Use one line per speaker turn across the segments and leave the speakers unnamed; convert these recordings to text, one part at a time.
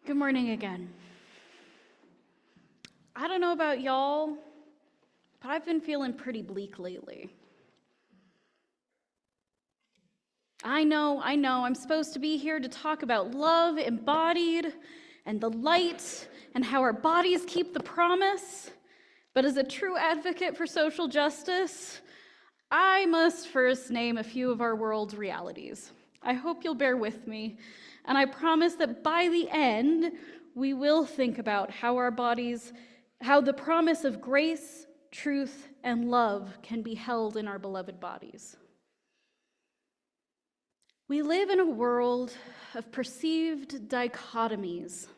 Good morning again. I don't know about y'all, but I've been feeling pretty bleak lately. I know, I'm supposed to be here to talk about love embodied and the light and how our bodies keep the promise. But as a true advocate for social justice, I must first name a few of our world's realities. I hope you'll bear with me, and I promise that by the end, we will think about how the promise of grace, truth, and love can be held in our beloved bodies. We live in a world of perceived dichotomies,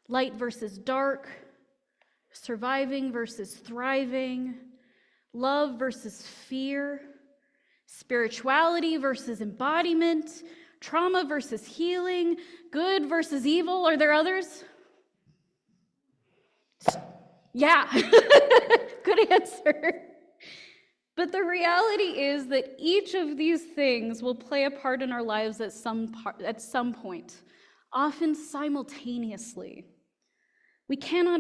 light versus dark, surviving versus thriving, love versus fear, spirituality versus embodiment, trauma versus healing, good versus evil. Are there others? Yeah, good answer. But the reality is that each of these things will play a part in our lives at some point, often simultaneously. We cannot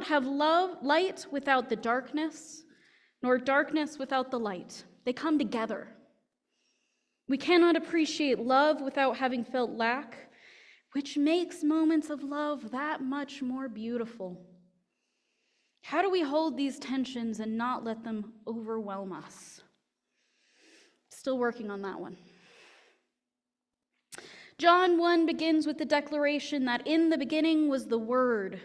have light without the darkness, nor darkness without the light. They come together. We cannot appreciate love without having felt lack, which makes moments of love that much more beautiful. How do we hold these tensions and not let them overwhelm us? Still working on that one. John 1 begins with the declaration that in the beginning was the Word,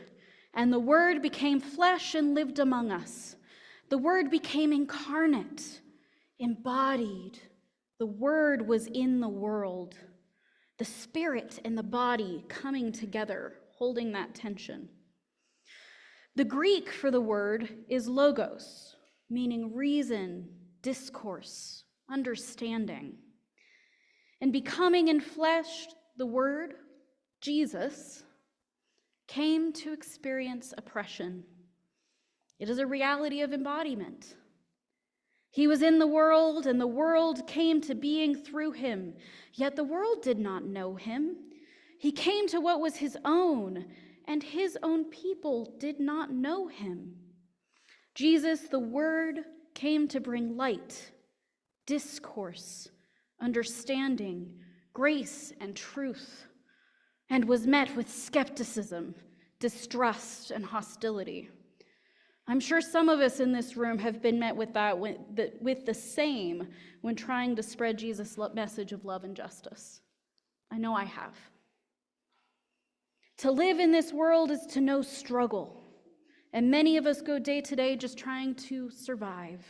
and the Word became flesh and lived among us. The Word became incarnate, embodied. The Word was in the world. The Spirit and the body coming together, holding that tension. The Greek for the word is logos, meaning reason, discourse, understanding. And becoming enfleshed, the Word, Jesus, came to experience oppression. It is a reality of embodiment. He was in the world, and the world came to being through him. Yet the world did not know him. He came to what was his own, and his own people did not know him. Jesus, the Word, came to bring light, discourse, understanding, grace, and truth, and was met with skepticism, distrust, and hostility. I'm sure some of us in this room have been met with the same when trying to spread Jesus' message of love and justice. I know I have. To live in this world is to know struggle, and many of us go day to day just trying to survive.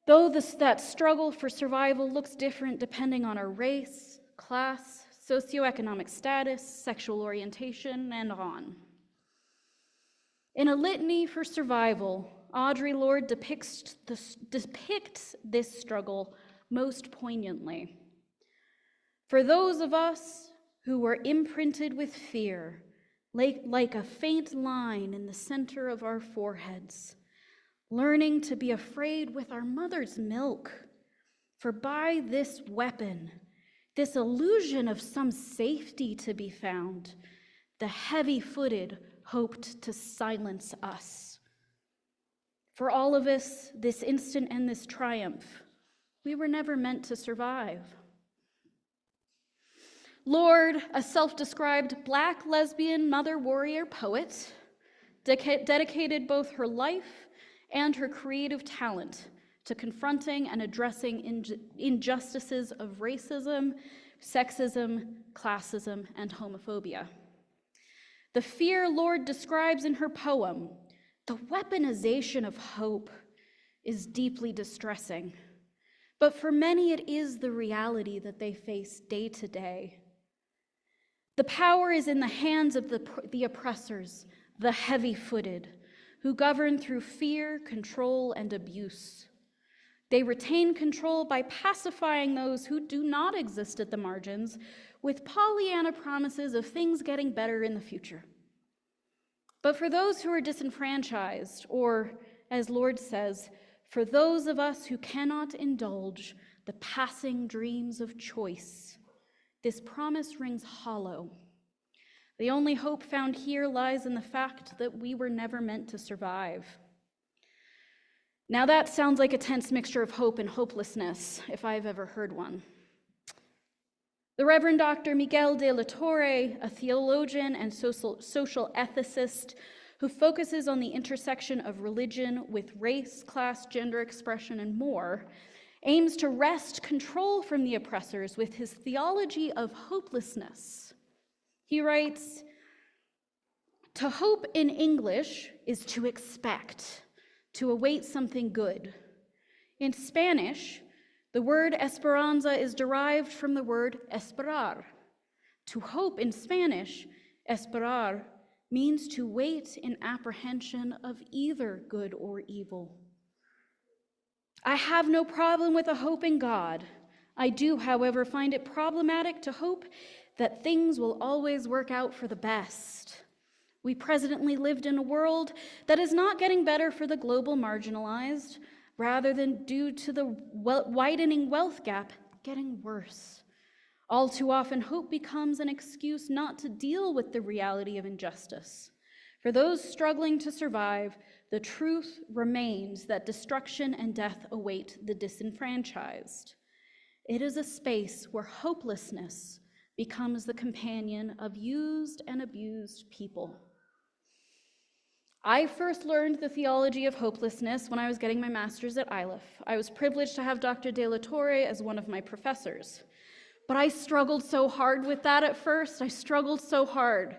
Though that struggle for survival looks different depending on our race, class, socioeconomic status, sexual orientation, and on. In A Litany for Survival, Audre Lorde depicts this struggle most poignantly. For those of us who were imprinted with fear, like a faint line in the center of our foreheads, learning to be afraid with our mother's milk, for by this weapon, this illusion of some safety to be found, the heavy-footed hoped to silence us. For all of us, this instant and this triumph, we were never meant to survive. Lorde, a self-described Black lesbian mother warrior poet, dedicated both her life and her creative talent to confronting and addressing injustices of racism, sexism, classism, and homophobia. The fear Lorde describes in her poem, the weaponization of hope, is deeply distressing. But for many, it is the reality that they face day to day. The power is in the hands of the oppressors, the heavy-footed, who govern through fear, control, and abuse. They retain control by pacifying those who do not exist at the margins with Pollyanna promises of things getting better in the future. But for those who are disenfranchised, or, as Lorde says, for those of us who cannot indulge the passing dreams of choice, this promise rings hollow. The only hope found here lies in the fact that we were never meant to survive. Now that sounds like a tense mixture of hope and hopelessness, if I've ever heard one. The Reverend Dr. Miguel de la Torre, a theologian and social ethicist who focuses on the intersection of religion with race, class, gender expression, and more, aims to wrest control from the oppressors with his theology of hopelessness. He writes, "To hope in English is to expect, to await something good. In Spanish, the word esperanza is derived from the word esperar. To hope in Spanish, esperar, means to wait in apprehension of either good or evil. I have no problem with a hope in God. I do, however, find it problematic to hope that things will always work out for the best. We presently lived in a world that is not getting better for the global marginalized, rather than due to the widening wealth gap, getting worse. All too often, hope becomes an excuse not to deal with the reality of injustice. For those struggling to survive, the truth remains that destruction and death await the disenfranchised. It is a space where hopelessness becomes the companion of used and abused people." I first learned the theology of hopelessness when I was getting my master's at Iliff. I was privileged to have Dr. De La Torre as one of my professors. But I struggled so hard with that at first. I struggled so hard.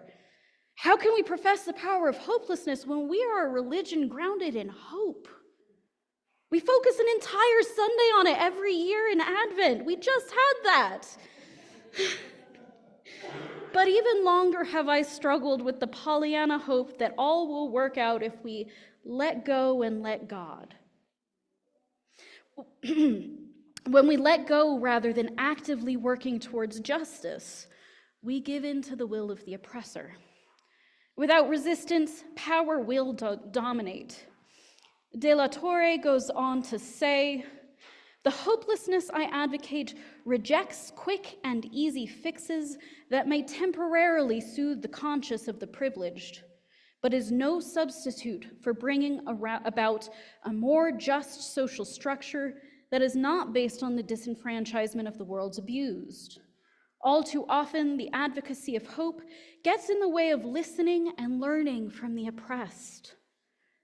How can we profess the power of hopelessness when we are a religion grounded in hope? We focus an entire Sunday on it every year in Advent. We just had that. But even longer have I struggled with the Pollyanna hope that all will work out if we let go and let God. When we let go rather than actively working towards justice, we give in to the will of the oppressor. Without resistance, power will dominate. De La Torre goes on to say, "The hopelessness I advocate rejects quick and easy fixes that may temporarily soothe the conscience of the privileged, but is no substitute for bringing about a more just social structure that is not based on the disenfranchisement of the world's abused. All too often, the advocacy of hope gets in the way of listening and learning from the oppressed.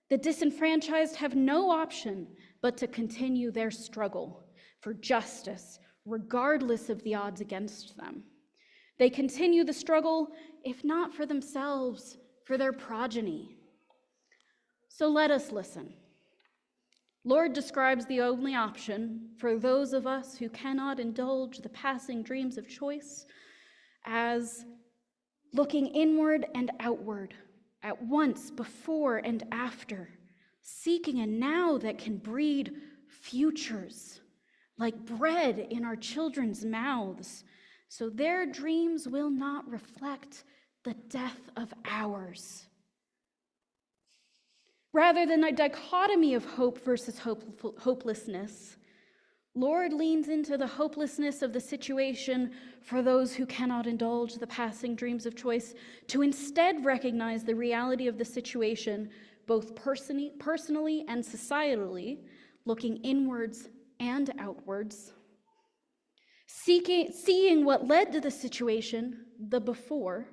The disenfranchised have no option but to continue their struggle for justice, regardless of the odds against them. They continue the struggle, if not for themselves, for their progeny. So let us listen. Lord describes the only option for those of us who cannot indulge the passing dreams of choice as looking inward and outward, at once, before and after, seeking a now that can breed futures, like bread in our children's mouths, so their dreams will not reflect the death of ours. Rather than a dichotomy of hope versus hopelessness, Lord leans into the hopelessness of the situation for those who cannot indulge the passing dreams of choice to instead recognize the reality of the situation, both personally and societally, looking inwards and outwards, seeing what led to the situation, the before,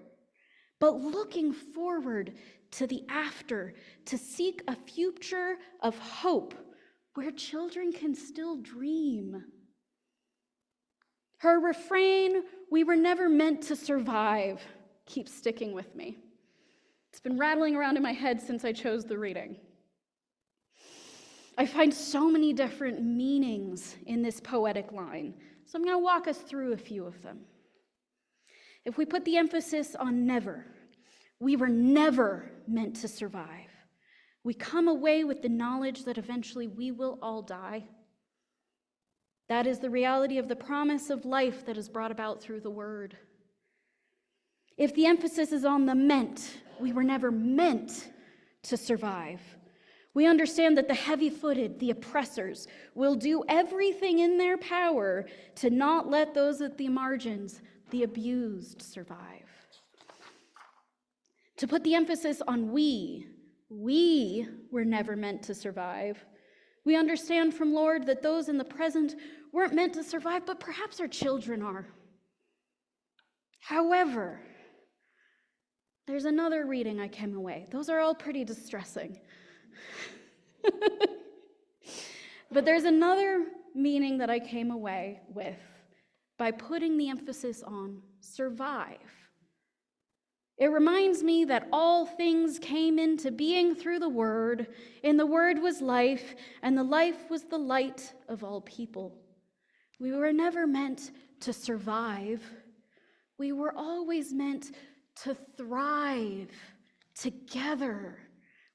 but looking forward to the after, to seek a future of hope where children can still dream. Her refrain, "We were never meant to survive," keeps sticking with me. It's been rattling around in my head since I chose the reading. I find so many different meanings in this poetic line, so I'm going to walk us through a few of them. If we put the emphasis on never, we were never meant to survive. We come away with the knowledge that eventually we will all die. That is the reality of the promise of life that is brought about through the word. If the emphasis is on the meant, we were never meant to survive. We understand that the heavy-footed, the oppressors, will do everything in their power to not let those at the margins, the abused survive. To put the emphasis on we were never meant to survive. We understand from Lord that those in the present weren't meant to survive, but perhaps our children are. However, there's another reading I came away. Those are all pretty distressing. But there's another meaning that I came away with by putting the emphasis on survive. It reminds me that all things came into being through the Word. In the Word was life, and the life was the light of all people. We were never meant to survive. We were always meant to thrive together,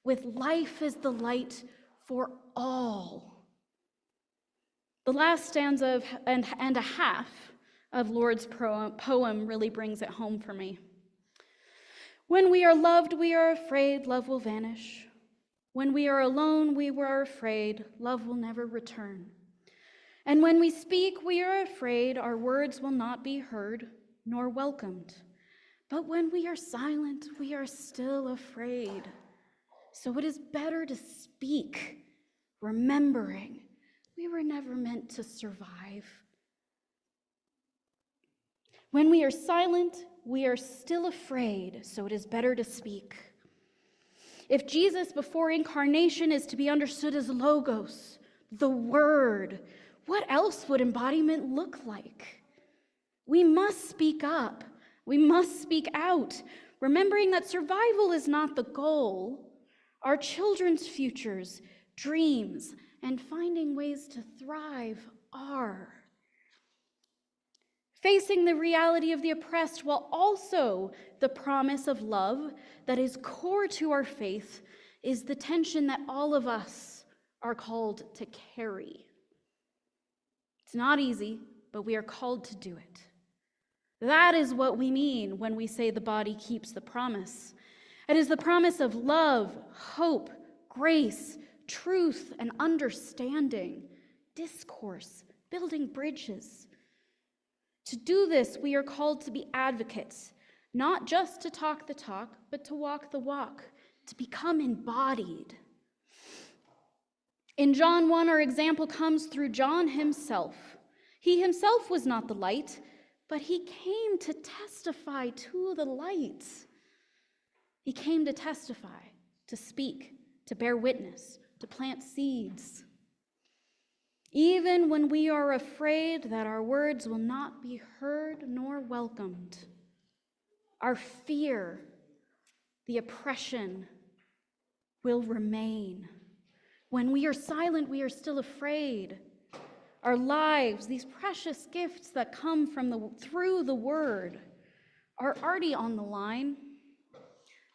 with life as the light for all. The last stanza and a half of Lord's poem really brings it home for me. When we are loved, we are afraid love will vanish. When we are alone, we are afraid love will never return. And when we speak, we are afraid our words will not be heard nor welcomed. But when we are silent, we are still afraid. So it is better to speak, remembering we were never meant to survive. When we are silent, we are still afraid, so it is better to speak. If Jesus before incarnation is to be understood as Logos, the Word, what else would embodiment look like? We must speak up. We must speak out, remembering that survival is not the goal. Our children's futures, dreams, and finding ways to thrive are. Facing the reality of the oppressed while also the promise of love that is core to our faith is the tension that all of us are called to carry. It's not easy, but we are called to do it. That is what we mean when we say the body keeps the promise. It is the promise of love, hope, grace, truth, and understanding, discourse, building bridges. To do this, we are called to be advocates, not just to talk the talk, but to walk the walk, to become embodied. In John 1, our example comes through John himself. He himself was not the light, but he came to testify to the light. He came to testify, to speak, to bear witness, to plant seeds. Even when we are afraid that our words will not be heard nor welcomed, our fear, the oppression will remain. When we are silent, we are still afraid. Our lives, these precious gifts that come through the Word, are already on the line.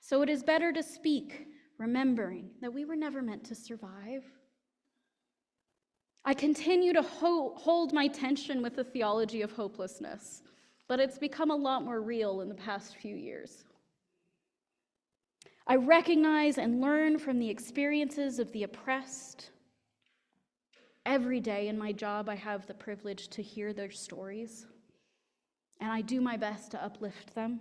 So it is better to speak, remembering that we were never meant to survive. I continue to hold my tension with the theology of hopelessness, but it's become a lot more real in the past few years. I recognize and learn from the experiences of the oppressed. Every day in my job, I have the privilege to hear their stories, and I do my best to uplift them.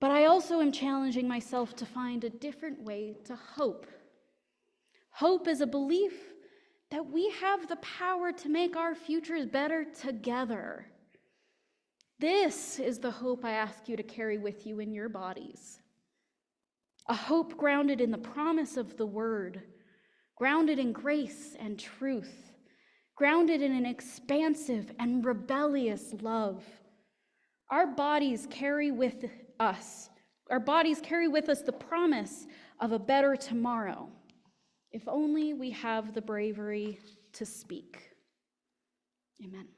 But I also am challenging myself to find a different way to hope. Hope is a belief that we have the power to make our futures better together. This is the hope I ask you to carry with you in your bodies. A hope grounded in the promise of the Word, grounded in grace and truth, grounded in an expansive and rebellious love. Our bodies carry with us the promise of a better tomorrow, if only we have the bravery to speak. Amen.